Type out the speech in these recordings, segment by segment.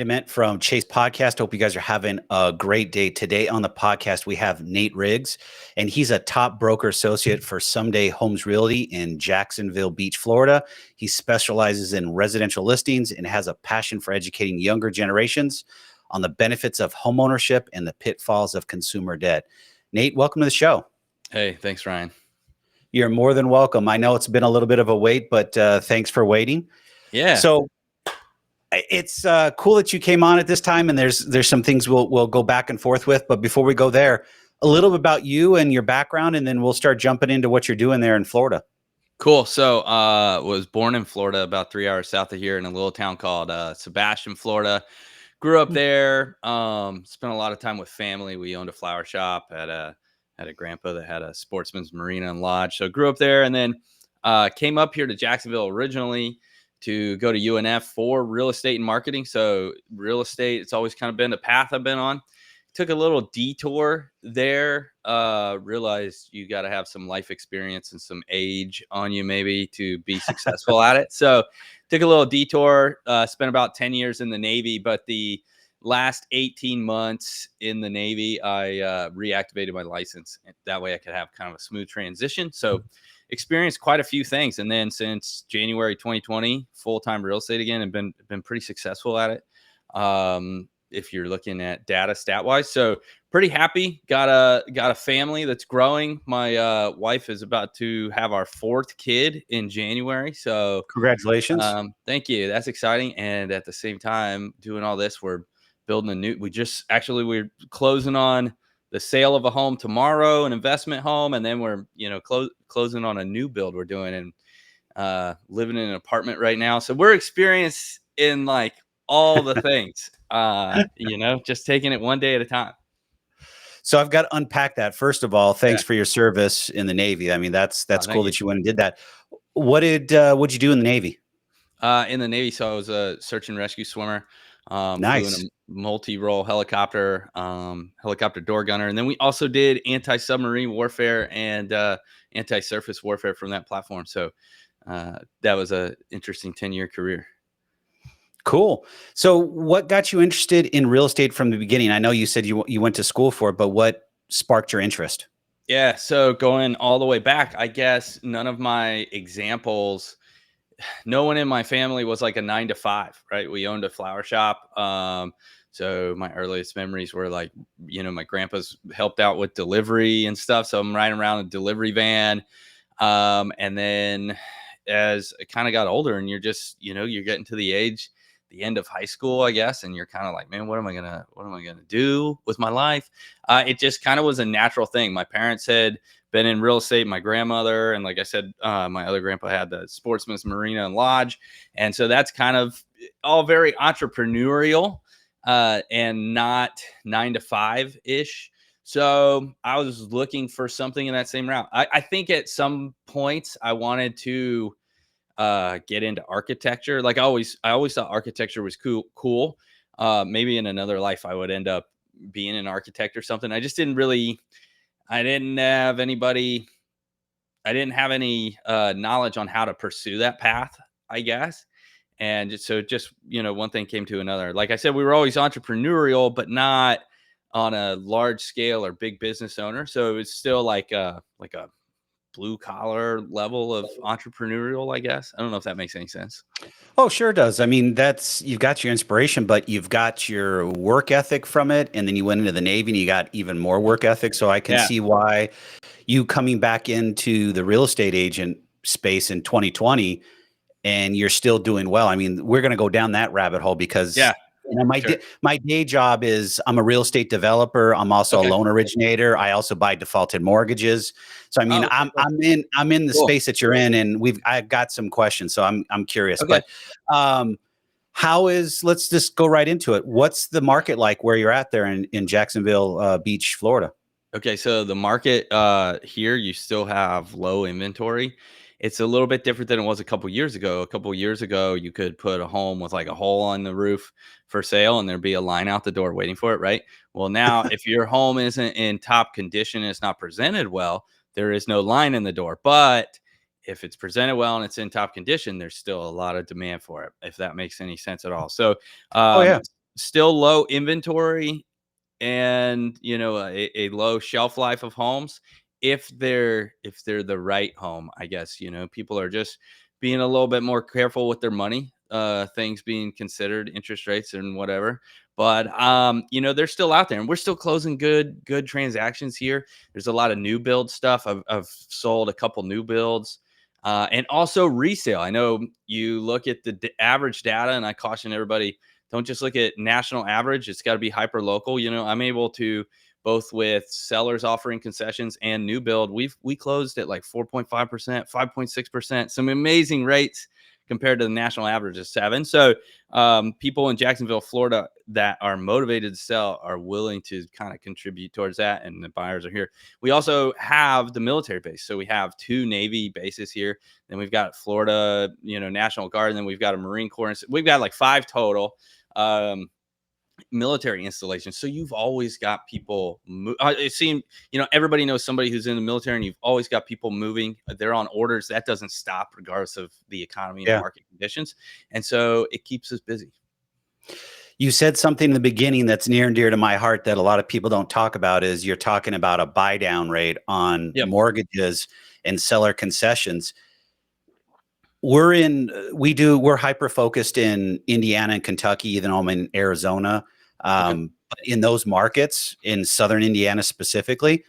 Ement from Chase Podcast. Hope you guys are having a great day. Today on the podcast, we have Nate Riggs, and he's a top broker associate for Someday Homes Realty in Jacksonville Beach, Florida. He specializes in residential listings and has a passion for educating younger generations on the benefits of homeownership and the pitfalls of consumer debt. Nate, welcome to the show. Hey, thanks, Ryan. You're more than welcome. I know it's been a little bit of a wait, but thanks for waiting. Yeah. So it's cool that you came on at this time, and there's some things we'll go back and forth with. But before we go there, a little bit about you and your background, and then we'll start jumping into what you're doing there in Florida. Cool. So, was born in Florida, about 3 hours south of here, in a little town called Sebastian, Florida. Grew up there. Spent a lot of time with family. We owned a flower shop. Had a grandpa that had a sportsman's marina and lodge. So grew up there, and then came up here to Jacksonville originally to go to UNF for real estate and marketing. So real estate, it's always kind of been the path I've been on. Took a little detour there. Realized you got to have some life experience and some age on you maybe to be successful at it. So took a little detour, spent about 10 years in the Navy, but the last 18 months in the Navy, I reactivated my license. That way I could have kind of a smooth transition. So experienced quite a few things. And then since January 2020, full-time real estate again, and been pretty successful at it. If you're looking at data stat wise. So pretty happy. Got a family that's growing. My wife is about to have our 4th kid in January. So Congratulations. Thank you. That's exciting. And at the same time, doing all this, we're building we're closing on the sale of a home tomorrow, an investment home. And then we're, closing on a new build we're doing, and living in an apartment right now. So we're experienced in like all the things, just taking it one day at a time. So I've got to unpack that. First of all, thanks for your service in the Navy. I mean, that's cool that you went and did that. What'd you do in the Navy? In the Navy, so I was a search and rescue swimmer. Nice. Flew in a multi-role helicopter, helicopter door gunner, and then we also did anti-submarine warfare and anti-surface warfare from that platform. So that was a interesting 10-year career. Cool. So what got you interested in real estate from the beginning? I know you said you went to school for it, but what sparked your interest? Yeah. So going all the way back, I guess none of my examples, no one in my family was like a 9 to 5, right? We owned a flower shop. So my earliest memories were like, my grandpa's helped out with delivery and stuff. So I'm riding around a delivery van. And then as I kind of got older, and you're just, you're getting to the end of high school, I guess. And you're kind of like, man, what am I going to do with my life? It just kind of was a natural thing. My parents had been in real estate, my grandmother. And like I said, my other grandpa had the sportsman's marina and lodge. And so that's kind of all very entrepreneurial, and not 9 to 5 ish. So I was looking for something in that same route. I think at some points I wanted to get into architecture. Like I always thought architecture was cool. Maybe in another life I would end up being an architect or something. I just didn't have any knowledge on how to pursue that path, I guess. And just one thing came to another. Like I said, we were always entrepreneurial, but not on a large scale or big business owner. So it was still like a blue collar level of entrepreneurial, I guess. I don't know if that makes any sense. Oh, sure does. I mean, you've got your inspiration, but you've got your work ethic from it. And then you went into the Navy and you got even more work ethic. So I can see why you coming back into the real estate agent space in 2020 and you're still doing well. I mean, we're going to go down that rabbit hole because my day job is I'm a real estate developer. I'm also a loan originator. I also buy defaulted mortgages. So I mean, I'm in the space that you're in, and I've got some questions. So I'm curious. Okay. But let's just go right into it. What's the market like where you're at there in Jacksonville Beach, Florida? Okay, so the market here, you still have low inventory. It's a little bit different than it was a couple years ago. A couple years ago, you could put a home with like a hole on the roof for sale, and there'd be a line out the door waiting for it, right? Well, now if your home isn't in top condition and it's not presented well, there is no line in the door. But if it's presented well and it's in top condition, there's still a lot of demand for it, if that makes any sense at all. So still low inventory and a low shelf life of homes if they're the right home. I guess people are just being a little bit more careful with their money, things being considered, interest rates and whatever. But they're still out there, and we're still closing good transactions here. There's a lot of new build stuff. I've sold a couple new builds, and also resale. I know you look at the average data, and I caution everybody, don't just look at national average. It's got to be hyper local. I'm able to, both with sellers offering concessions and new build, we closed at like 4.5%, 5.6%, some amazing rates compared to the national average of 7. So people in Jacksonville, Florida that are motivated to sell are willing to kind of contribute towards that, and the buyers are here. We also have the military base. So we have 2 Navy bases here. Then we've got Florida, National Guard, and then we've got a Marine Corps. We've got like 5 total military installations. So you've always got people it seems everybody knows somebody who's in the military, and you've always got people moving. They're on orders. That doesn't stop regardless of the economy and market conditions, and so it keeps us busy. You said something in the beginning that's near and dear to my heart that a lot of people don't talk about, is you're talking about a buy down rate on mortgages and seller concessions. We're hyper focused in Indiana and Kentucky, even though I'm in Arizona. But in those markets, in Southern Indiana specifically,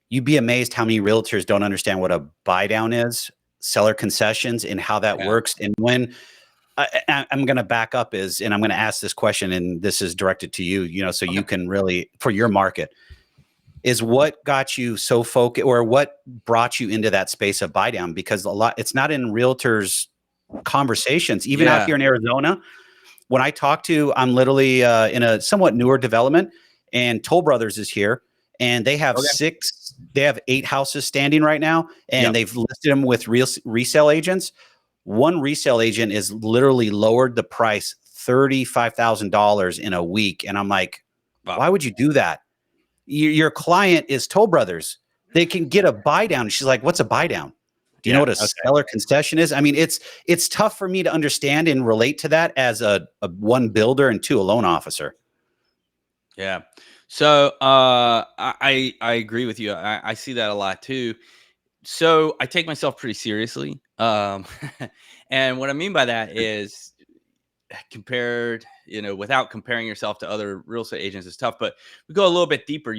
you'd be amazed how many realtors don't understand what a buy down is, seller concessions, and how that works. And when I'm going to back up and I'm going to ask this question, and this is directed to you, so you can really, for your market, is what got you so focused, or what brought you into that space of buy down? Because it's not in realtors conversations, even out here in Arizona. When I talk to, I'm literally in a somewhat newer development, and Toll Brothers is here, and they have 8 houses standing right now, and they've listed them with resale agents. One resale agent is literally lowered the price $35,000 in a week. And I'm like, why would you do that? Your client is Toll Brothers. They can get a buy down. She's like, what's a buy down? Do you know what a seller concession is? I mean, it's tough for me to understand and relate to that as a 1 builder and 2 a loan officer. Yeah. So I agree with you. I see that a lot too. So I take myself pretty seriously. And what I mean by that is compared, without comparing yourself to other real estate agents is tough, but we go a little bit deeper.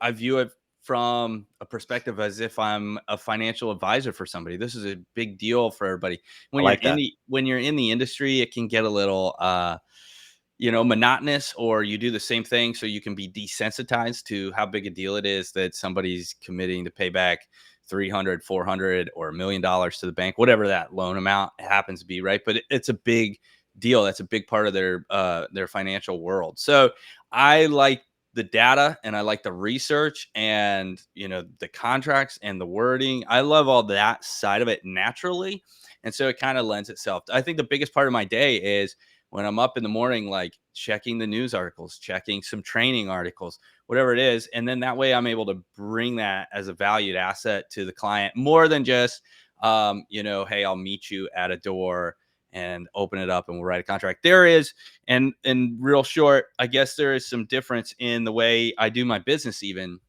I view it from a perspective as if I'm a financial advisor for somebody. This is a big deal for everybody. When you're in the industry, it can get a little monotonous, or you do the same thing, so you can be desensitized to how big a deal it is that somebody's committing to pay back $300, $400, or $1 million to the bank, whatever that loan amount happens to be, right? But it's a big deal. That's a big part of their financial world. So I like the data, and I like the research, and the contracts and the wording. I love all that side of it naturally, and so it kind of lends itself. I think the biggest part of my day is when I'm up in the morning, like checking the news articles, checking some training articles, whatever it is. And then that way I'm able to bring that as a valued asset to the client, more than just, hey, I'll meet you at a door and open it up and we'll write a contract. There is, and real short, I guess there is some difference in the way I do my business, even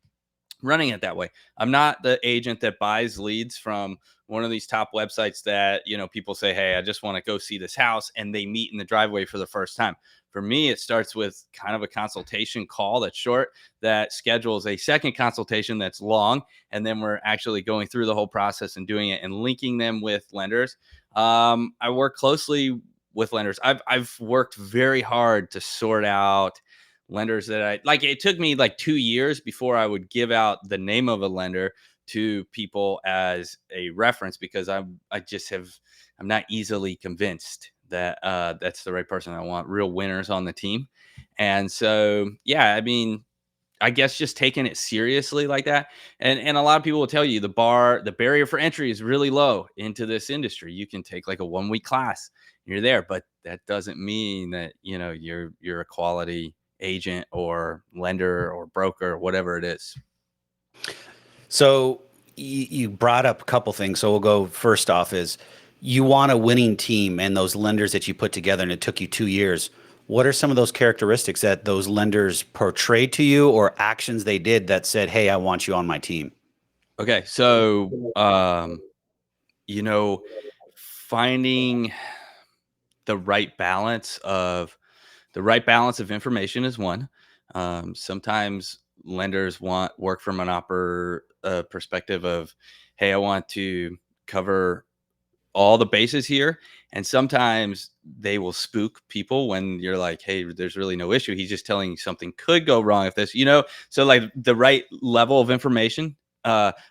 running it that way. I'm not the agent that buys leads from one of these top websites that, people say, hey, I just want to go see this house, and they meet in the driveway for the first time. For me, it starts with kind of a consultation call that's short, that schedules a second consultation that's long, and then we're actually going through the whole process and doing it and linking them with lenders. I work closely with lenders. I've worked very hard to sort out lenders that I like. It took me like 2 years before I would give out the name of a lender to people as a reference, because I'm not easily convinced that that's the right person. I want real winners on the team. And so, yeah, I mean, I guess just taking it seriously like that. And a lot of people will tell you the barrier for entry is really low into this industry. You can take like a 1-week class, and you're there, but that doesn't mean that, you're a quality agent or lender or broker or whatever it is. So you brought up a couple things. So we'll go first off is, you want a winning team, and those lenders that you put together, and it took you 2 years. what are some of those characteristics that those lenders portrayed to you or actions they did that said, hey, I want you on my team? Okay. So, you know, finding the right balance of information is one. Sometimes lenders want work from an perspective of, hey, I want to cover all the bases here. And sometimes they will spook people when you're like, hey, there's really no issue. He's just telling you something could go wrong if this, so like the right level of information,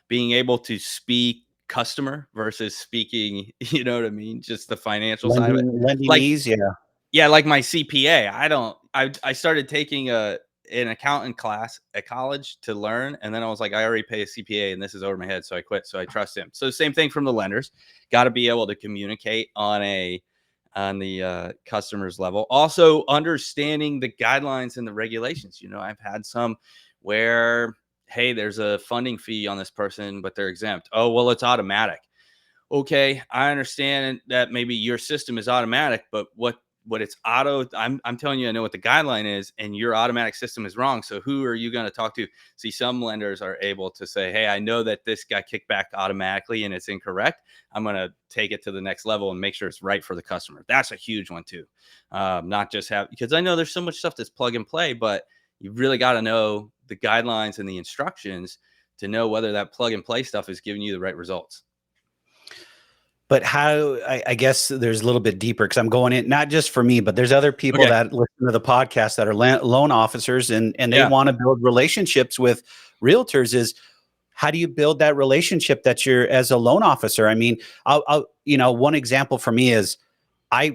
being able to speak customer versus speaking, you know what I mean? Just the financial side of it. Lending Like, ease, yeah. yeah, like my CPA. I started taking an accountant class at college to learn, and then I was like, I already pay a CPA and this is over my head, so I quit. So I trust him. So same thing from the lenders. Got to be able to communicate on the customer's level. Also understanding the guidelines and the regulations. I've had some where, hey, there's a funding fee on this person, but they're exempt. Oh, well, it's automatic. Okay, I understand that maybe your system is automatic, but what it's I'm telling you, I know what the guideline is, and your automatic system is wrong. So who are you going to talk to? See, some lenders are able to say, hey, I know that this got kicked back automatically and it's incorrect. I'm going to take it to the next level and make sure it's right for the customer. That's a huge one too. Not just because I know there's so much stuff that's plug and play, but you really got to know the guidelines and the instructions to know whether that plug and play stuff is giving you the right results. But how, I guess there's a little bit deeper because I'm going in, not just for me, but there's other people that listen to the podcast that are loan officers and they want to build relationships with realtors. Is how do you build that relationship that you're as a loan officer? I mean, I'll one example for me is I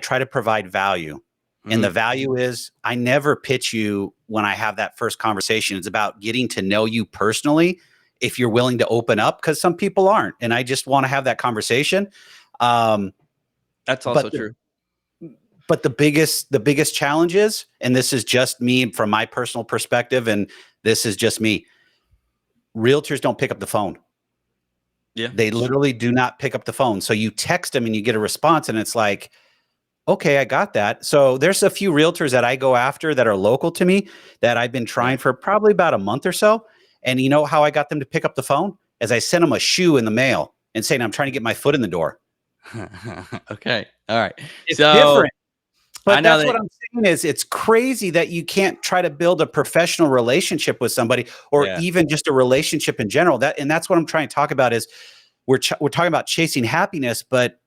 try to provide value. And the value is I never pitch you when I have that first conversation. It's about getting to know you personally, if you're willing to open up, because some people aren't. And I just want to have that conversation. That's also true. But the biggest challenge is, and this is just me from my personal perspective, and this is just me, realtors don't pick up the phone. Yeah. They literally do not pick up the phone. So you text them and you get a response and it's like, okay, I got that. So there's a few realtors that I go after that are local to me that I've been trying for probably about a month or so. And you know how I got them to pick up the phone? As I sent them a shoe in the mail and saying, I'm trying to get my foot in the door. Okay. All right. It's different. But that's what I'm saying is it's crazy that you can't try to build a professional relationship with somebody or even just a relationship in general. That's what I'm trying to talk about is we're talking about chasing happiness, but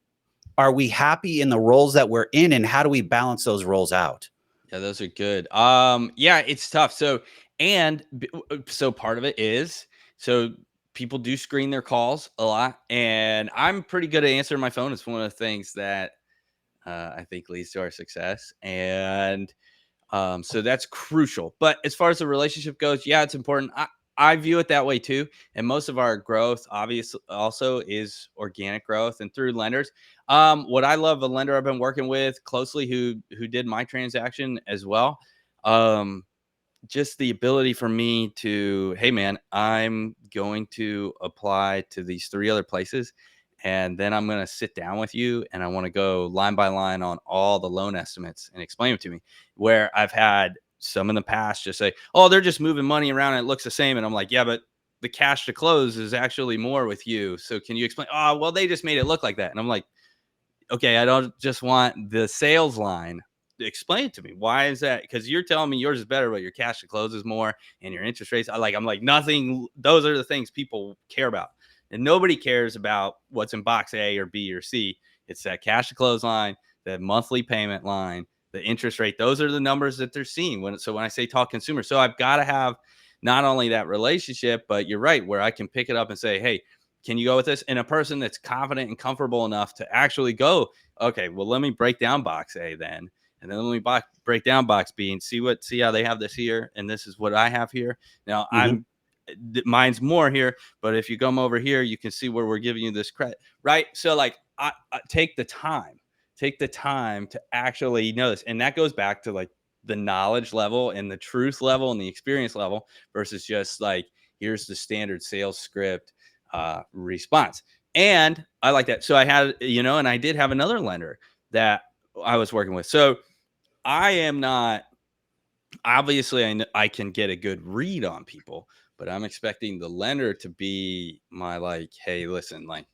are we happy in the roles that we're in, and how do we balance those roles out? Yeah, those are good. Yeah, it's tough. So part of it is, so people do screen their calls a lot, and I'm pretty good at answering my phone. It's one of the things that I think leads to our success. And so that's crucial. But as far as the relationship goes, yeah, it's important. I view it that way too. And most of our growth, obviously, also is organic growth and through lenders. What I love, a lender I've been working with closely who did my transaction as well. Just the ability for me to, hey man, I'm going to apply to these 3 other places. And then I'm going to sit down with you and I want to go line by line on all the loan estimates and explain it to me. Where I've had some in the past just say, oh, they're just moving money around and it looks the same. And I'm like, yeah, but the cash to close is actually more with you. So can you explain? Oh, well, they just made it look like that. And I'm like, okay, I don't just want the sales line. Explain it to me. Why is that? Because you're telling me yours is better, but your cash to close is more and your interest rates. I'm like, nothing. Those are the things people care about. And nobody cares about what's in box A or B or C. It's that cash to close line, that monthly payment line, the interest rate. Those are the numbers that they're seeing. When I say talk consumer, so I've got to have not only that relationship, but you're right, where I can pick it up and say, hey, can you go with this? And a person that's confident and comfortable enough to actually go, okay, well, let me break down box A then. And then let me break down box B and see how they have this here. And this is what I have here. Now mine's more here, but if you come over here, you can see where we're giving you this credit, right? So like I take the time to actually know this. And that goes back to like the knowledge level and the truth level and the experience level versus just like, here's the standard sales script response. And I like that. So I had, and I did have another lender that I was working with. So I am not, obviously I can get a good read on people, but I'm expecting the lender to be my like, hey, listen, like,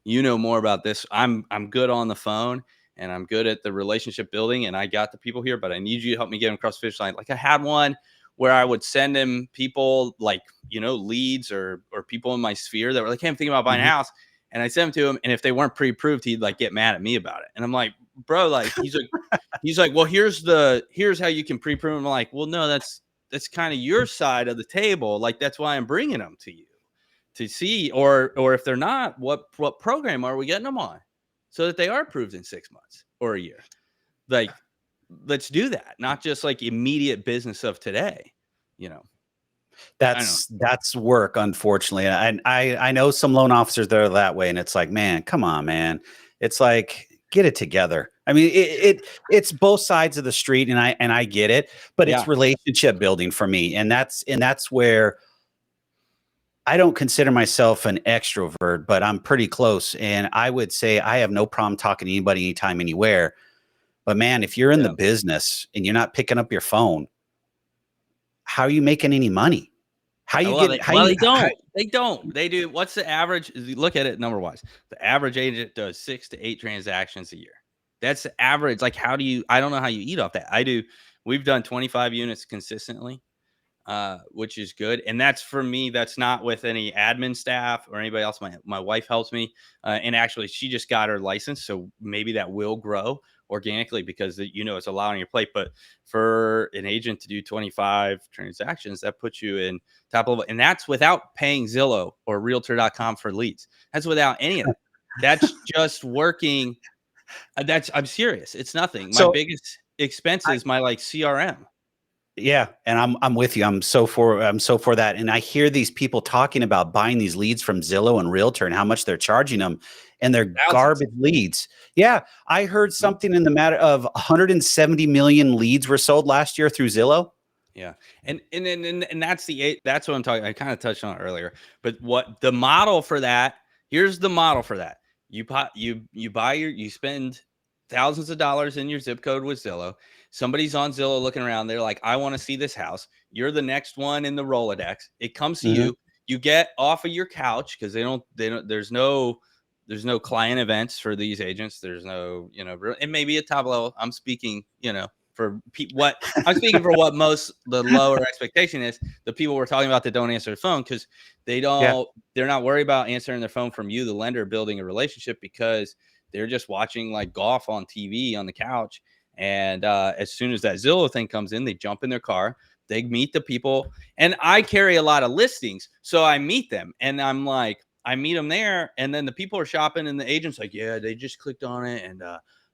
you know more about this. I'm good on the phone and I'm good at the relationship building and I got the people here, but I need you to help me get them across the finish line. Like I had one where I would send him people like, leads or people in my sphere that were like, hey, I'm thinking about buying a house. And I sent them to him. And if they weren't pre-approved, he'd like get mad at me about it. And I'm like, bro, like he's like, well, here's how you can pre-approve. I'm like, well, no, that's kind of your side of the table. Like, that's why I'm bringing them to you to see, or if they're not, what program are we getting them on so that they are approved in 6 months or a year? Like, let's do that. Not just like immediate business of today, That's work, unfortunately. And I know some loan officers that are that way, and it's like, man, come on, man. It's like, get it together. I mean, it's both sides of the street, and I get it, but it's relationship building for me, and that's where I don't consider myself an extrovert, but I'm pretty close, and I would say I have no problem talking to anybody, anytime, anywhere. But man, if you're in the business and you're not picking up your phone, how are you making any money? How you get? They don't. They do. What's the average? Is you look at it number wise. The average agent does 6 to 8 transactions a year. That's the average. Like, how do you? I don't know how you eat off that. I do. We've done 25 units consistently, which is good. And that's for me. That's not with any admin staff or anybody else. My wife helps me, and actually, she just got her license, so maybe that will grow organically because it's a lot on your plate. But for an agent to do 25 transactions, that puts you in top level, and that's without paying Zillow or Realtor.com for leads. That's without any of that. That's just working. I'm serious. It's nothing. My biggest expense is my CRM. Yeah, and I'm with you. I'm so for that. And I hear these people talking about buying these leads from Zillow and Realtor and how much they're charging them, and they're garbage leads. Yeah, I heard something in the matter of 170 million leads were sold last year through Zillow. Yeah, and that's what I'm talking. I kind of touched on it earlier, but what the model for that? Here's the model for that. You spend thousands of dollars in your zip code with Zillow. Somebody's on Zillow looking around. They're like, I want to see this house. You're the next one in the Rolodex. It comes to you. You get off of your couch because there's no client events for these agents. There's no, it may be a top level. I'm speaking, for what most the lower expectation is. The people we're talking about that don't answer the phone because they're not worried about answering their phone from you, the lender, building a relationship, because they're just watching like golf on TV on the couch. And as soon as that Zillow thing comes in, they jump in their car, they meet the people. And I carry a lot of listings, so I meet them, and I'm like, I meet them there, and then the people are shopping, and the agent's like, yeah, they just clicked on it, and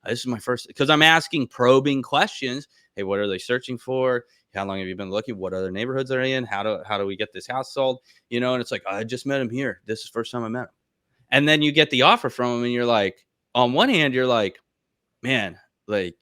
this is my first, because I'm asking probing questions. Hey, what are they searching for? How long have you been looking? What other neighborhoods are they in? How do we get this house sold? And it's like, I just met him here. This is the first time I met him. And then you get the offer from him, and you're like, on one hand, you're like, man, like,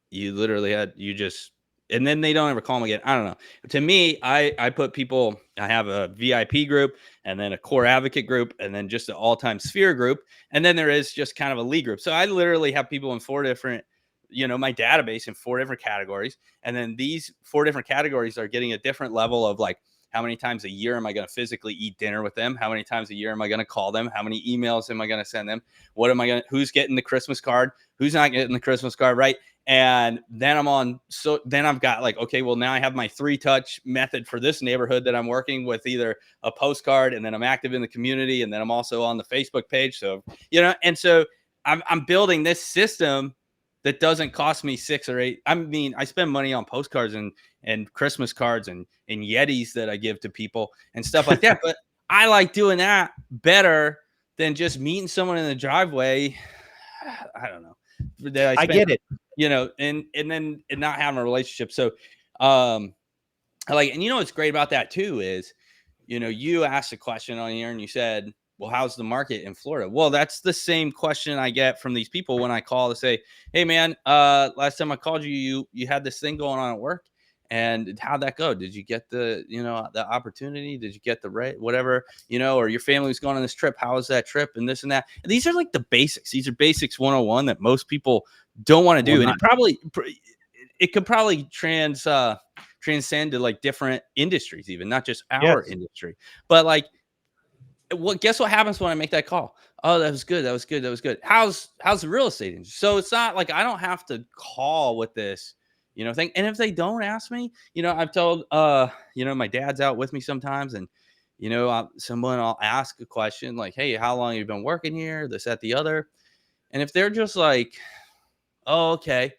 you literally and then they don't ever call them again. I don't know. To me, I put people, I have a VIP group and then a core advocate group and then just an all-time sphere group. And then there is just kind of a lead group. So I literally have people in 4 different, my database in 4 different categories. And then these 4 different categories are getting a different level of like, how many times a year am I going to physically eat dinner with them? How many times a year am I going to call them? How many emails am I going to send them? Who's getting the Christmas card? Who's not getting the Christmas card? Right. And then then I've got like, okay, well, now I have my 3-touch method for this neighborhood that I'm working with, either a postcard, and then I'm active in the community, and then I'm also on the Facebook page. So, and so I'm building this system that doesn't cost me 6 or 8. I mean, I spend money on postcards and Christmas cards and Yetis that I give to people and stuff like that. But I like doing that better than just meeting someone in the driveway. I don't know. I get it. And not having a relationship. So, I like, and what's great about that too is, you asked a question on here and you said, well, how's the market in Florida? Well, that's the same question I get from these people when I call to say, hey man, last time I called you had this thing going on at work, and how'd that go? Did you get the opportunity? Did you get the right, whatever, or your family was going on this trip? How was that trip? And this and that. And these are like the basics. These are basics 101 that most people don't want to do. And it could probably transcend to like different industries, even not just our Yes. industry. But like, guess what happens when I make that call? Oh, that was good. That was good. That was good. How's the real estate industry? So it's not like I don't have to call with this, thing. And if they don't ask me, I've told my dad's out with me sometimes, and I'll ask a question like, hey, how long have you been working here? This, that, the other. And if they're just like, oh, okay,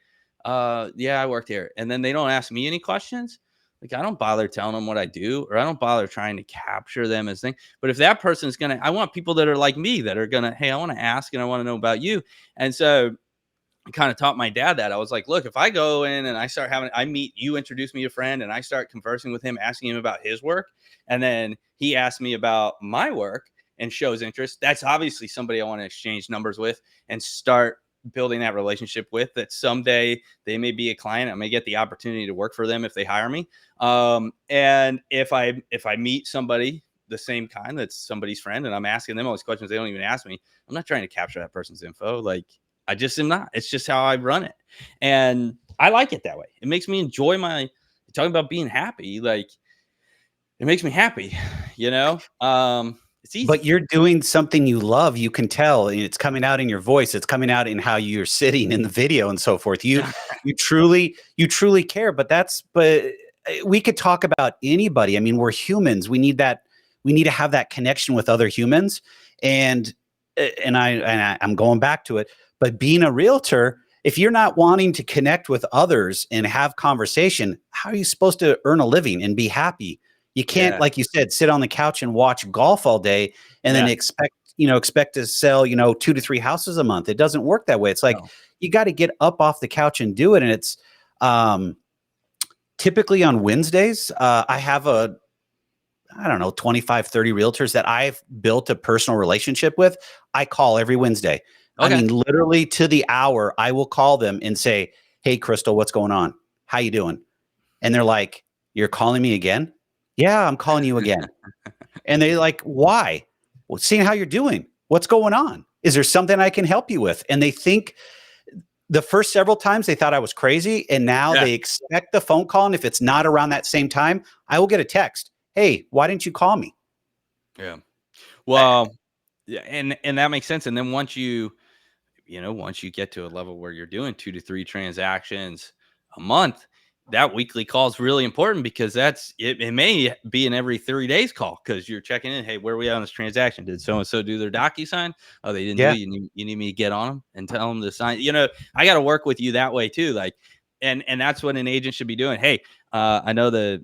yeah, I worked here, and then they don't ask me any questions, like I don't bother telling them what I do, or I don't bother trying to capture them as thing. But if that person's gonna, I want people that are like me that are gonna, hey, I want to ask and I want to know about you. And so I kind of taught my dad that. I was like, look, if I go in and I meet you, introduce me to a friend, and I start conversing with him, asking him about his work, and then he asks me about my work and shows interest, that's obviously somebody I want to exchange numbers with and start building that relationship with, that someday they may be a client. I may get the opportunity to work for them if they hire me. And if I meet somebody the same kind that's somebody's friend and I'm asking them all these questions they don't even ask me, I'm not trying to capture that person's info. Like, I just am not. It's just how I run it. And I like it that way. It makes me enjoy talking about being happy. Like, it makes me happy, it's easy. But you're doing something you love. You can tell, and it's coming out in your voice. It's coming out in how you're sitting in the video and so forth. You truly care. But we could talk about anybody. I mean, we're humans. We need that. We need to have that connection with other humans. And I'm going back to it. But being a realtor, if you're not wanting to connect with others and have conversation, how are you supposed to earn a living and be happy? You can't, like you said, sit on the couch and watch golf all day and then expect to sell, 2 to 3 houses a month. It doesn't work that way. It's like, you got to get up off the couch and do it. And it's typically on Wednesdays, I have 25, 30 realtors that I've built a personal relationship with. I call every Wednesday. Okay. I mean, literally to the hour, I will call them and say, hey, Crystal, what's going on? How you doing? And they're like, you're calling me again? Yeah, I'm calling you again. And they like, why? Well, seeing how you're doing. What's going on? Is there something I can help you with? And they think the first several times they thought I was crazy. And now they expect the phone call. And if it's not around that same time, I will get a text. Hey, why didn't you call me? Yeah. Well, and that makes sense. And then once you get to a level where you're doing 2 to 3 transactions a month, that weekly call is really important, because it may be an every 30 days call, because you're checking in. Hey, where are we at on this transaction? Did so-and-so do their DocuSign? Oh, they didn't do it. You need me to get on them and tell them to sign. I got to work with you that way too. Like, and that's what an agent should be doing. Hey, I know the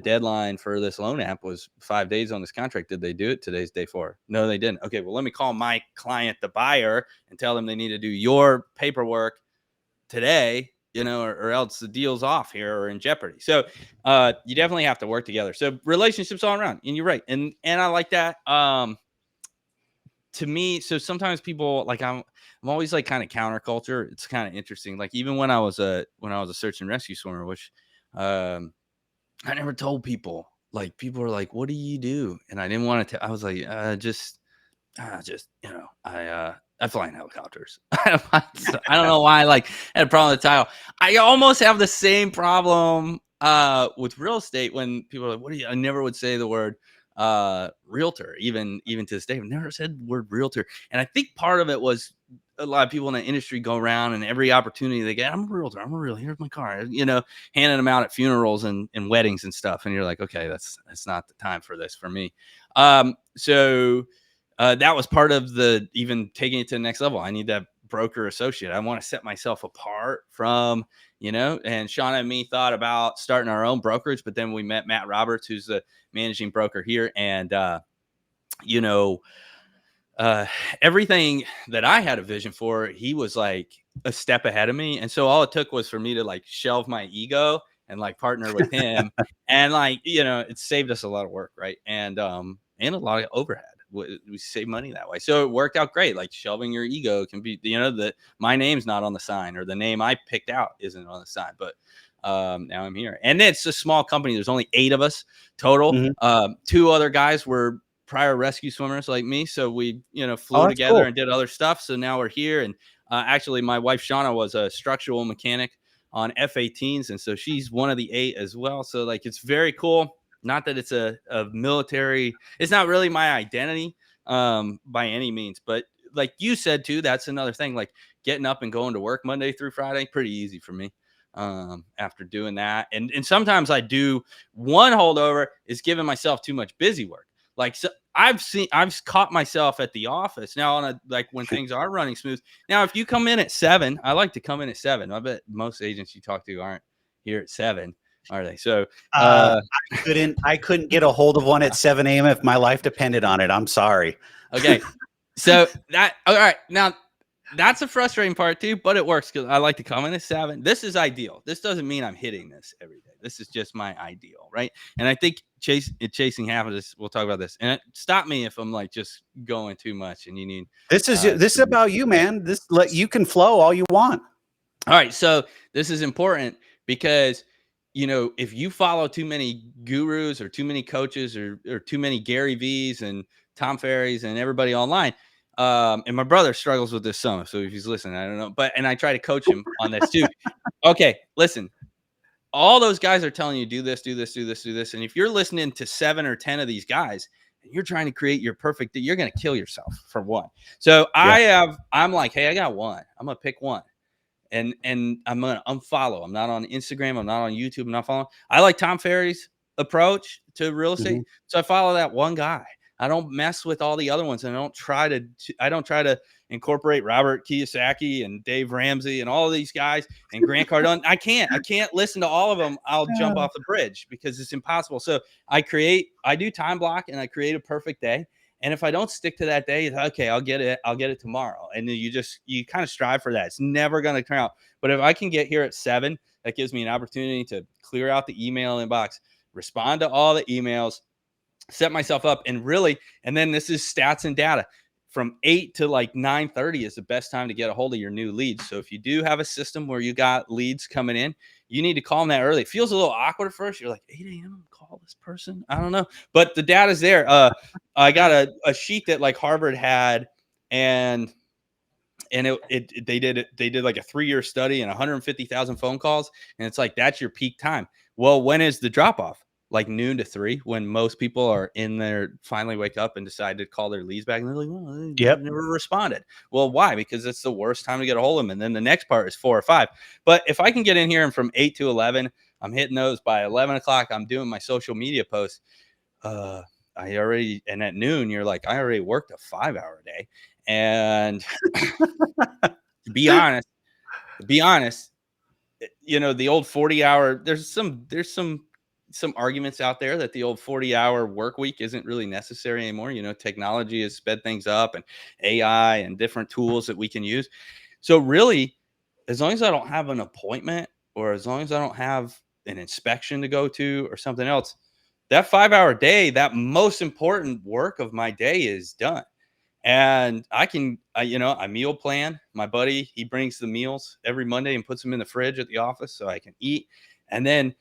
deadline for this loan app was 5 days on this contract. Did they do it? Today's day 4. No, they didn't. Okay, well, let me call my client, the buyer, and tell them they need to do your paperwork today, or else the deal's off here or in jeopardy. So you definitely have to work together. So relationships all around. And you're right. And I like that. To me, so sometimes people, like, I'm always like kind of counterculture. It's kind of interesting. Like, even when I was a search and rescue swimmer, which I never told people. Like, people were like, what do you do? And I didn't want to I was like, I fly in helicopters. I don't know why I had a problem with the title. I almost have the same problem with real estate, when people are like, what do you, I never would say the word realtor, even to this day. I've never said the word realtor. And I think part of it was a lot of people in the industry go around, and every opportunity they get, I'm a realtor. Here's my car, handing them out at funerals and weddings and stuff. And you're like, okay, that's not the time for this for me. So that was part of even taking it to the next level. I need that broker associate. I want to set myself apart from, and Shauna and me thought about starting our own brokerage, but then we met Matt Roberts, who's the managing broker here. And, everything that I had a vision for, he was like a step ahead of me. And so all it took was for me to shelve my ego and partner with him. And it saved us a lot of work. Right. And a lot of overhead. We save money that way. So it worked out great. Like, shelving your ego can be, that my name's not on the sign, or the name I picked out isn't on the sign, but now I'm here. And it's a small company. There's only 8 of us total. Mm-hmm. 2 other guys were prior rescue swimmers like me. So we, flew together and did other stuff. So now we're here. And actually, my wife, Shauna, was a structural mechanic on F-18s, and so she's one of the 8 as well. So like it's very cool. Not that it's a military, it's not really my identity by any means, but like you said too, that's another thing. Like getting up and going to work Monday through Friday, pretty easy for me after doing that. And sometimes I do one holdover is giving myself too much busy work. Like so I've caught myself at the office now on a, like when things are running smooth. Now, if you come in at 7, I like to come in at 7. I bet most agents you talk to aren't here at 7, are they? So I couldn't get a hold of one at 7 a.m. if my life depended on it. I'm sorry. Okay. So that, all right. Now that's a frustrating part too, but it works because I like to come in at 7. This is ideal. This doesn't mean I'm hitting this every day. This is just my ideal, right? And I think chasing half of this, we'll talk about this. And stop me if I'm like just going too much and you need. This is about you, man. You can flow all you want. All right. So this is important because, you know, if you follow too many gurus or too many coaches or too many Gary V's and Tom Ferry's and everybody online, and my brother struggles with this some, so if he's listening, I don't know, and I try to coach him on this too. Okay, listen, all those guys are telling you do this, do this, do this, do this, and if you're listening to 7 or 10 of these guys, and you're trying to create your perfect, you're going to kill yourself for one. So I'm like, hey, I got one. I'm gonna pick one. And I'm gonna unfollow. I'm not on Instagram. I'm not on YouTube. I'm not following. I like Tom Ferry's approach to real estate, so I follow that one guy. I don't mess with all the other ones, and I don't try to incorporate Robert Kiyosaki and Dave Ramsey and all of these guys and Grant Cardone. I can't listen to all of them. I'll jump off the bridge because it's impossible. So I do time block and I create a perfect day. And if I don't stick to that day, okay, I'll get it tomorrow. And then you kind of strive for that. It's never going to turn out. But if I can get here at 7, that gives me an opportunity to clear out the email inbox, respond to all the emails, set myself up, and then this is stats and data. From 8 to like 9:30 is the best time to get a hold of your new leads. So if you do have a system where you got leads coming in, you need to call them that early. It feels a little awkward at first. You're like, 8 a.m. call this person. I don't know, but the data's there. I got a sheet that like Harvard had, and they did like a 3-year study and 150,000 phone calls, and it's like that's your peak time. Well, when is the drop off? Like noon to 3, when most people are in there, finally wake up and decide to call their leads back, and they're like, well, they never responded. Well, why? Because it's the worst time to get a hold of them. And then the next part is 4 or 5. But if I can get in here and from 8 to 11, I'm hitting those. By 11 o'clock, I'm doing my social media posts. And at noon, you're like, I already worked a 5-hour day. And to be honest, you know, the old 40-hour, there's some arguments out there that the old 40-hour work week isn't really necessary anymore. You know, technology has sped things up, and AI and different tools that we can use. So really, as long as I don't have an appointment, or as long as I don't have an inspection to go to or something else, that 5-hour day, that most important work of my day is done. And I meal plan. My buddy, he brings the meals every Monday and puts them in the fridge at the office so I can eat. And then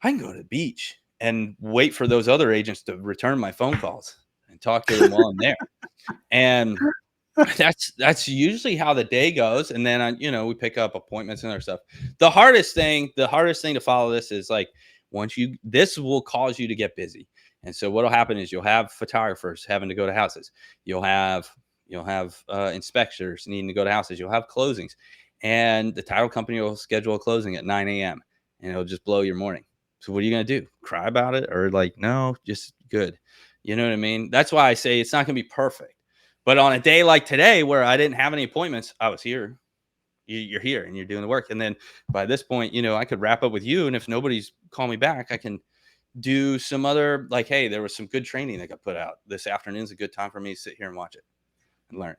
I can go to the beach and wait for those other agents to return my phone calls and talk to them while I'm there. And that's usually how the day goes. And then we pick up appointments and other stuff. The hardest thing to follow this is like, this will cause you to get busy. And so what'll happen is you'll have photographers having to go to houses. You'll have inspectors needing to go to houses. You'll have closings, and the title company will schedule a closing at 9 a.m. and it'll just blow your morning. So what are you going to do? Cry about it? Or like, no, just good. You know what I mean? That's why I say it's not going to be perfect. But on a day like today where I didn't have any appointments, I was here. You're here and you're doing the work. And then by this point, I could wrap up with you. And if nobody's calling me back, I can do some other, like, hey, there was some good training that got put out. This afternoon's a good time for me to sit here and watch it and learn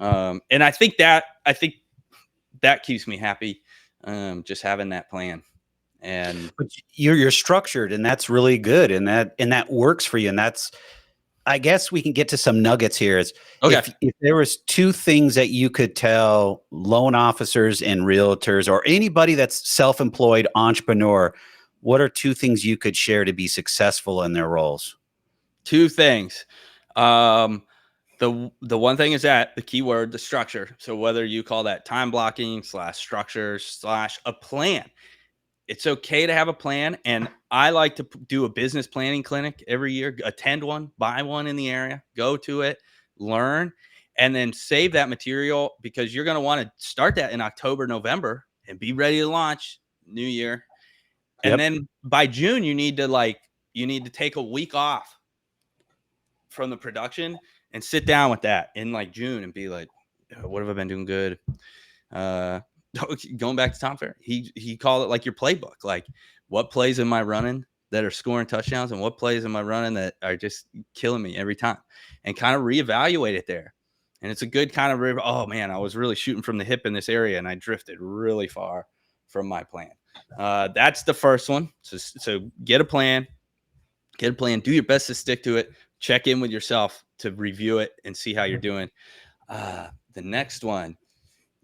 it. And I think that keeps me happy. Just having that plan. But you're structured, and that's really good, and that works for you. And that's, I guess we can get to some nuggets here. Okay. If there was 2 things that you could tell loan officers and realtors, or anybody that's self-employed entrepreneur, what are 2 things you could share to be successful in their roles? 2 things. The one thing is that the keyword, the structure. So whether you call that time blocking / structure / a plan, it's okay to have a plan. And I like to do a business planning clinic every year, attend one, buy one in the area, go to it, learn, and then save that material, because you're going to want to start that in October, November, and be ready to launch new year. And then by June, you need to take a week off from the production and sit down with that in like June and be like, what have I been doing good? Going back to Tom Ferry, he called it like your playbook. Like, what plays am I running that are scoring touchdowns, and what plays am I running that are just killing me every time, and kind of reevaluate it there. And it's a good kind of, oh man, I was really shooting from the hip in this area and I drifted really far from my plan. That's the first one. So get a plan, do your best to stick to it, check in with yourself to review it and see how you're doing. The next one,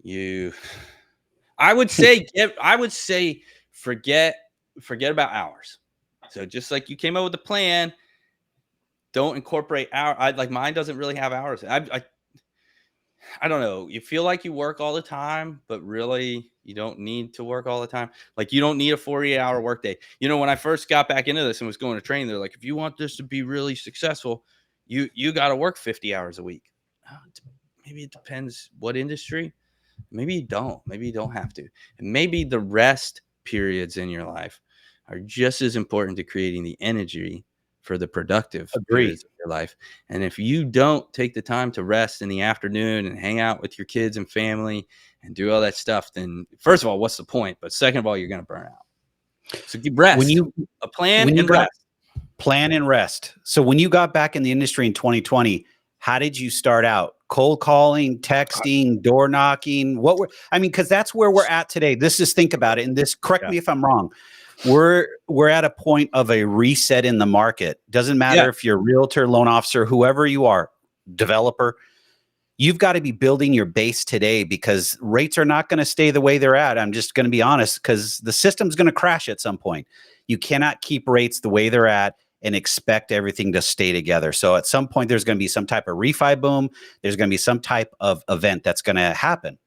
I would say forget about hours. So just like you came up with a plan, don't incorporate like mine doesn't really have hours. I don't know. You feel like you work all the time, but really you don't need to work all the time. Like, you don't need a 48-hour workday. When I first got back into this and was going to train, they're like, if you want this to be really successful, you got to work 50 hours a week. Maybe it depends what industry. Maybe you don't. Maybe you don't have to. And maybe the rest periods in your life are just as important to creating the energy for the productive periods of your life. And if you don't take the time to rest in the afternoon and hang out with your kids and family and do all that stuff, then first of all, what's the point? But second of all, you're going to burn out. So rest. A plan and rest. Plan and rest. So when you got back in the industry in 2020, how did you start out? Cold calling, texting, door knocking? Because that's where we're at today. Think about it. And correct me if I'm wrong. We're at a point of a reset in the market. Doesn't matter if you're a realtor, loan officer, whoever you are, developer. You've got to be building your base today, because rates are not going to stay the way they're at. I'm just going to be honest, because the system's going to crash at some point. You cannot keep rates the way they're at and expect everything to stay together. So at some point, there's going to be some type of refi boom. There's going to be some type of event that's going to happen.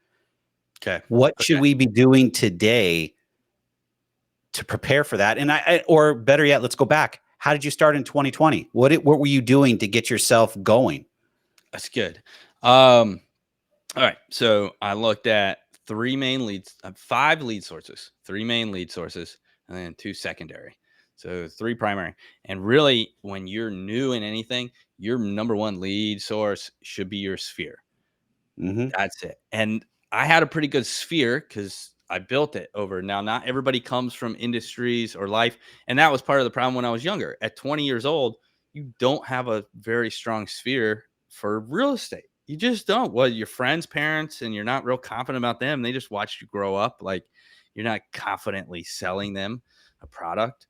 Okay. What should we be doing today to prepare for that? And or better yet, let's go back. How did you start in 2020? What were you doing to get yourself going? That's good. All right. So I looked at 5 lead sources, 3 main lead sources, and then 2 secondary. So 3 primary. And really, when you're new in anything, your number 1 lead source should be your sphere. Mm-hmm. That's it. And I had a pretty good sphere because I built it over. Now, not everybody comes from industries or life. And that was part of the problem when I was younger. At 20 years old, you don't have a very strong sphere for real estate. You just don't. Well, your friends, parents, and you're not real confident about them. They just watched you grow up. Like, you're not confidently selling them a product.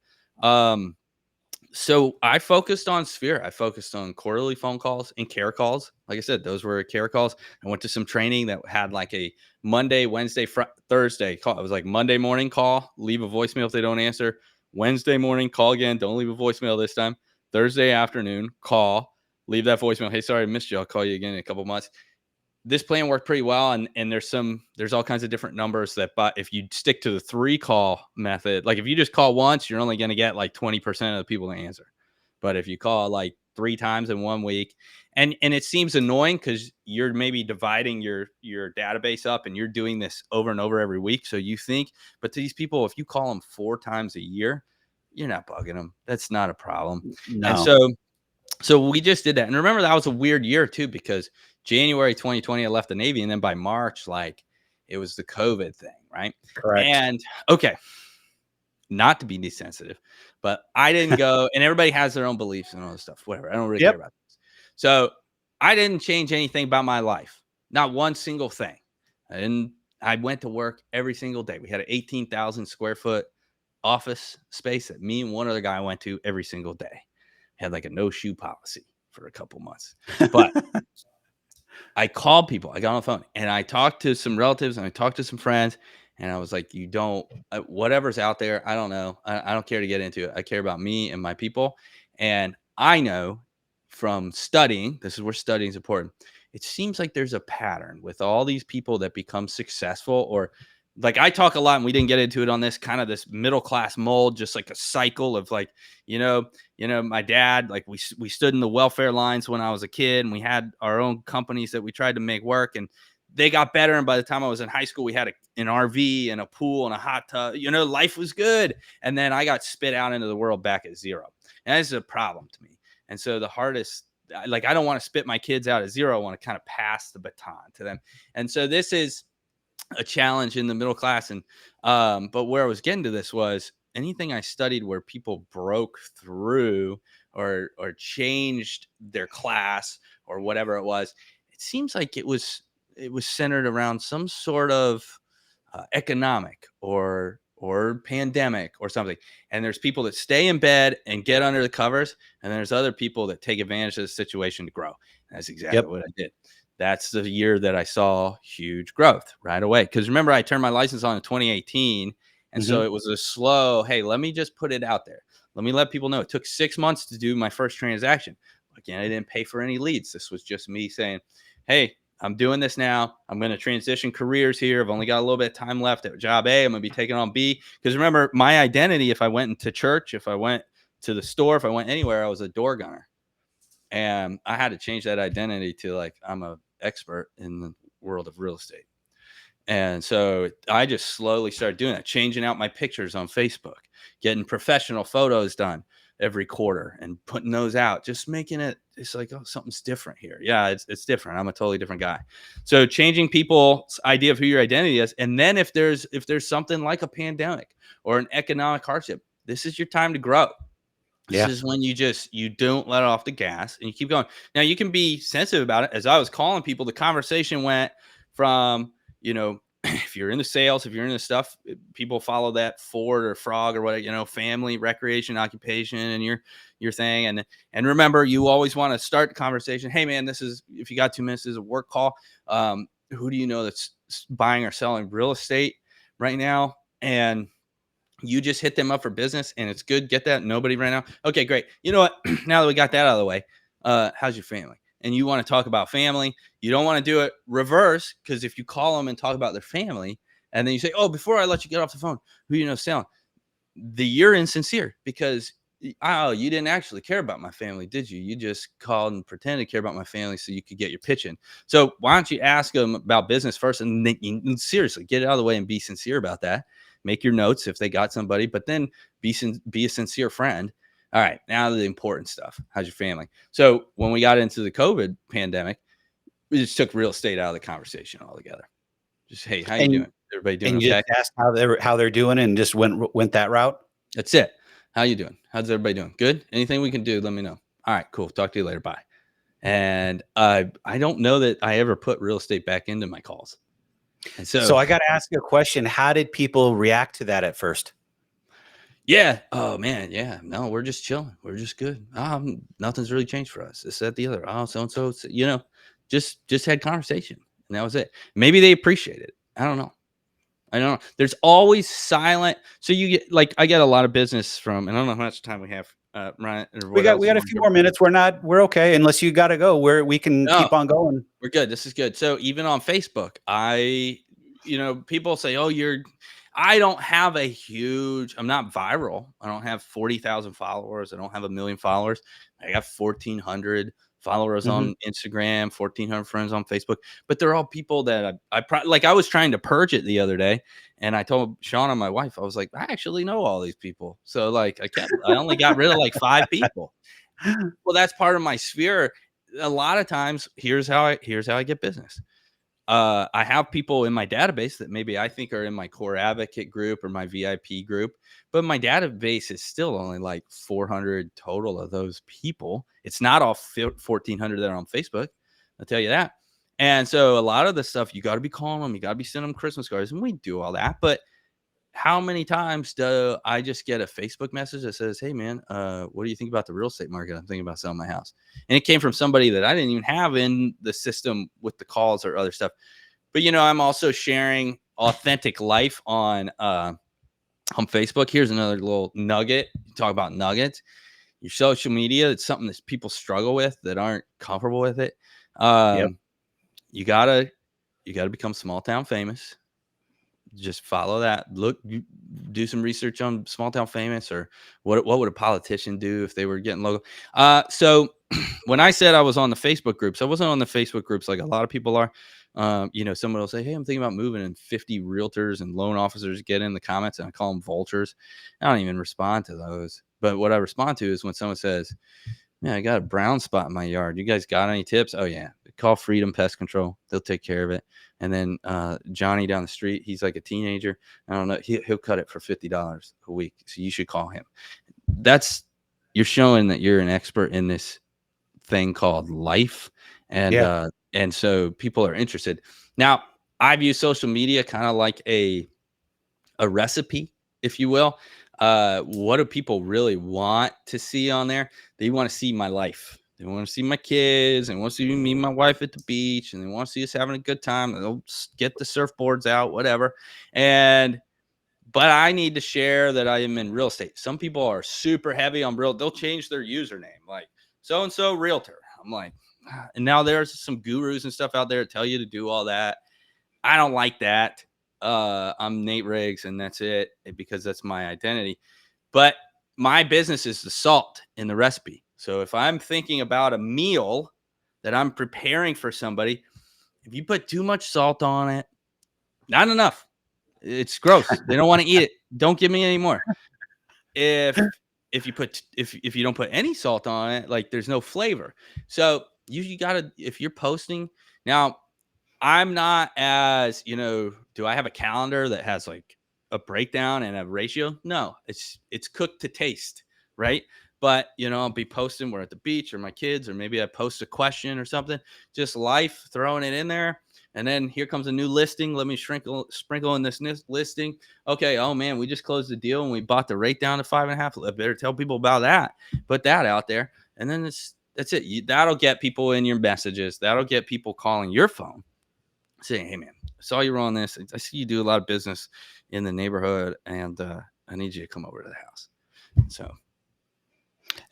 So I focused on sphere. I focused on quarterly phone calls and care calls. Like I said, those were care calls. I went to some training that had like a Monday, Wednesday, Thursday call. It was like Monday morning call, leave a voicemail if they don't answer. Wednesday morning call again, don't leave a voicemail this time. Thursday afternoon call, leave that voicemail. Hey, sorry, I missed you. I'll call you again in a couple months. This plan worked pretty well. And there's all kinds of different numbers but if you stick to the 3 call method, like if you just call once, you're only going to get like 20% of the people to answer. But if you call like 3 times in 1 week, and it seems annoying because you're maybe dividing your database up and you're doing this over and over every week. So you think, but to these people, if you call them 4 times a year, you're not bugging them. That's not a problem. No. And so we just did that. And remember, that was a weird year too, because January 2020, I left the Navy. And then by March, like, it was the COVID thing, right? Correct. And okay, not to be desensitive, but I didn't go, and everybody has their own beliefs and all this stuff, whatever. I don't really care about this. So I didn't change anything about my life. Not one single thing. I went to work every single day. We had an 18,000 square foot office space that me and one other guy went to every single day. Had like a no shoe policy for a couple months, but I called people. I got on the phone and I talked to some relatives and I talked to some friends, and I was like, you don't, whatever's out there, I don't know. I don't care to get into it. I care about me and my people. And I know from studying, this is where studying is important. It seems like there's a pattern with all these people that become successful, or like I talk a lot, and we didn't get into it on this, kind of this middle class mold, just like a cycle of like, my dad, like we stood in the welfare lines when I was a kid, and we had our own companies that we tried to make work, and they got better. And by the time I was in high school, we had an RV and a pool and a hot tub. Life was good. And then I got spit out into the world back at zero. And that's a problem to me. And so the hardest, like, I don't want to spit my kids out at zero. I want to kind of pass the baton to them. And so this is a challenge in the middle class. And but where I was getting to this was anything I studied where people broke through or changed their class or whatever it was, it seems like it was centered around some sort of economic or pandemic or something. And there's people that stay in bed and get under the covers, and there's other people that take advantage of the situation to grow. And that's exactly what I did. That's the year that I saw huge growth right away. Because remember, I turned my license on in 2018. And so it was a slow, hey, let me just put it out there. Let me let people know. It took 6 months to do my first transaction. Again, I didn't pay for any leads. This was just me saying, hey, I'm doing this now. I'm going to transition careers here. I've only got a little bit of time left at job A. I'm going to be taking on B. Because remember, my identity, if I went into church, if I went to the store, if I went anywhere, I was a door gunner. And I had to change that identity to like, I'm an expert in the world of real estate. And so I just slowly started doing that, changing out my pictures on Facebook, getting professional photos done every quarter and putting those out, just making it's like, oh, something's different here. Yeah, it's different. I'm a totally different guy. So changing people's idea of who your identity is. And then if there's something like a pandemic or an economic hardship, this is your time to grow. This is when you don't let off the gas and you keep going. Now you can be sensitive about it. As I was calling people, the conversation went from, if you're into sales, if you're into stuff, people follow that Ford or Frog or whatever, family, recreation, occupation, and your thing. And remember, you always want to start the conversation. Hey man, if you got 2 minutes, this is a work call. Who do you know that's buying or selling real estate right now? And you just hit them up for business and it's good. Get that? Nobody right now. Okay, great. You know what? Now that we got that out of the way, how's your family? And you want to talk about family. You don't want to do it reverse, because if you call them and talk about their family and then you say, oh, before I let you get off the phone, who you know selling, you're insincere, because you didn't actually care about my family, did you? You just called and pretended to care about my family so you could get your pitch in. So why don't you ask them about business first, and then seriously get it out of the way and be sincere about that. Make your notes if they got somebody, but then be a sincere friend. All right, now the important stuff. How's your family? So when we got into the COVID pandemic, we just took real estate out of the conversation altogether. Just, hey, how you doing? Everybody doing okay? And you just asked how they're doing and just went that route? That's it. How you doing? How's everybody doing? Good? Anything we can do, let me know. All right, cool. Talk to you later. Bye. And I don't know that I ever put real estate back into my calls. And so I got to ask you a question. How did people react to that at first? Yeah. Oh man. Yeah. No, we're just chilling. We're just good. Nothing's really changed for us. This, that, the other. Oh, so-and-so, just had conversation, and that was it. Maybe they appreciate it. I don't know. There's always silent. So you get, like, I get a lot of business from, and I don't know how much time we have, Ryan. We got a few more minutes. We're okay. Unless you got to go, we can keep on going. We're good. This is good. So even on Facebook, people say, oh, I don't have I'm not viral. I don't have 40,000 followers. I don't have 1 million followers. I got 1,400 followers on Instagram, 1,400 friends on Facebook, but they're all people that I was trying to purge it the other day. And I told Shauna, my wife, I was like, I actually know all these people. So like, I only got rid of like 5 people. Well, that's part of my sphere. A lot of times, here's how I get business. I have people in my database that maybe I think are in my core advocate group or my VIP group, but my database is still only like 400 total of those people. It's not all 1,400 that are on Facebook. I'll tell you that. And so a lot of the stuff, you got to be calling them, you got to be sending them Christmas cards, and we do all that. But how many times do I just get a Facebook message that says, hey man, what do you think about the real estate market? I'm thinking about selling my house. And it came from somebody that I didn't even have in the system with the calls or other stuff. But I'm also sharing authentic life on Facebook. Here's another little nugget. Talk about nuggets. your social media, it's something that people struggle with that aren't comfortable with it. Yep. You gotta become small town famous. Just follow that. Do some research on small town famous, or what would a politician do if they were getting local. So when I said I was on the Facebook groups, I wasn't on the Facebook groups like a lot of people are. Someone will say, "Hey, I'm thinking about moving," and 50 realtors and loan officers get in the comments, and I call them vultures. I don't even respond to those. But what I respond to is when someone says, "Yeah, I got a brown spot in my yard. You guys got any tips?" Oh yeah, call Freedom Pest Control. They'll take care of it. And then Johnny down the street, he's like a teenager. I don't know. He'll cut it for $50 a week. So you should call him. You're showing that you're an expert in this thing called life, and so people are interested. Now, I view social media kind of like a recipe, if you will. What do people really want to see on there? They want to see my life. They want to see my kids. They want to see me and my wife at the beach, and they want to see us having a good time. And they'll get the surfboards out, whatever. But I need to share that I am in real estate. Some people are super heavy on real. They'll change their username, like so and so realtor. I'm like, and now there's some gurus and stuff out there that tell you to do all that. I don't like that. I'm Nate Riggs, and that's it, because that's my identity. But my business is the salt in the recipe. So if I'm thinking about a meal that I'm preparing for somebody, if you put too much salt on it, not enough, it's gross. They don't want to eat it. Don't give me any more. If you don't put any salt on it, like, there's no flavor. So you gotta, if you're posting now, I'm not as, do I have a calendar that has like a breakdown and a ratio? No, it's cooked to taste, right? But, I'll be posting, we're at the beach, or my kids, or maybe I post a question or something, just life, throwing it in there. And then here comes a new listing. Let me sprinkle in this listing. Okay. Oh man, we just closed the deal and we bought the rate down to 5.5. I better tell people about that. Put that out there. And then that's it. That'll get people in your messages. That'll get people calling your phone saying, "Hey man, I saw you were on this. I see you do a lot of business in the neighborhood, and I need you to come over to the house." So,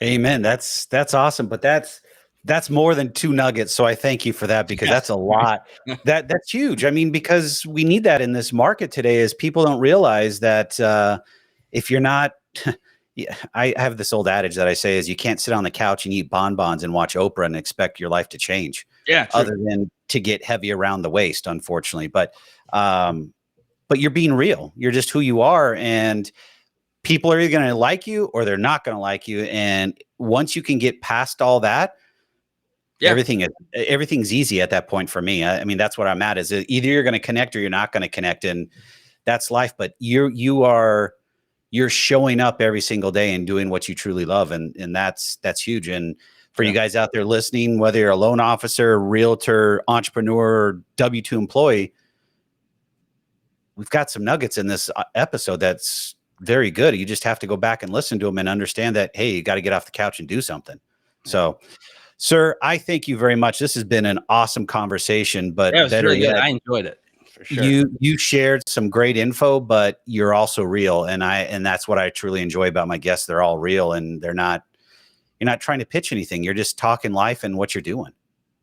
amen. That's awesome. But that's more than 2 nuggets. So I thank you for that, because that's a lot. That's huge. I mean, because we need that in this market today, is people don't realize that if you're not, I have this old adage that I say is, you can't sit on the couch and eat bonbons and watch Oprah and expect your life to change. Yeah, true. Other than to get heavy around the waist, unfortunately. But you're being real. You're just who you are, and people are either going to like you or they're not going to like you. And once you can get past all that, everything's easy at that point for me. I mean, that's what I'm at, is either you're going to connect or you're not going to connect, and that's life. But you're showing up every single day and doing what you truly love, and that's huge. And for you guys out there listening, whether you're a loan officer, realtor, entrepreneur, W-2 employee, we've got some nuggets in this episode that's very good. You just have to go back and listen to them and understand that, hey, you got to get off the couch and do something. So, sir, I thank you very much. This has been an awesome conversation, but better really yet, good. I enjoyed it. For sure. You shared some great info, but you're also real. And that's what I truly enjoy about my guests. They're all real, and you're not trying to pitch anything. You're just talking life and what you're doing.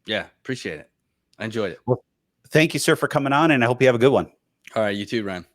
Yeah. Appreciate it. I enjoyed it. Well, thank you, sir, for coming on, and I hope you have a good one. All right. You too, Ryan.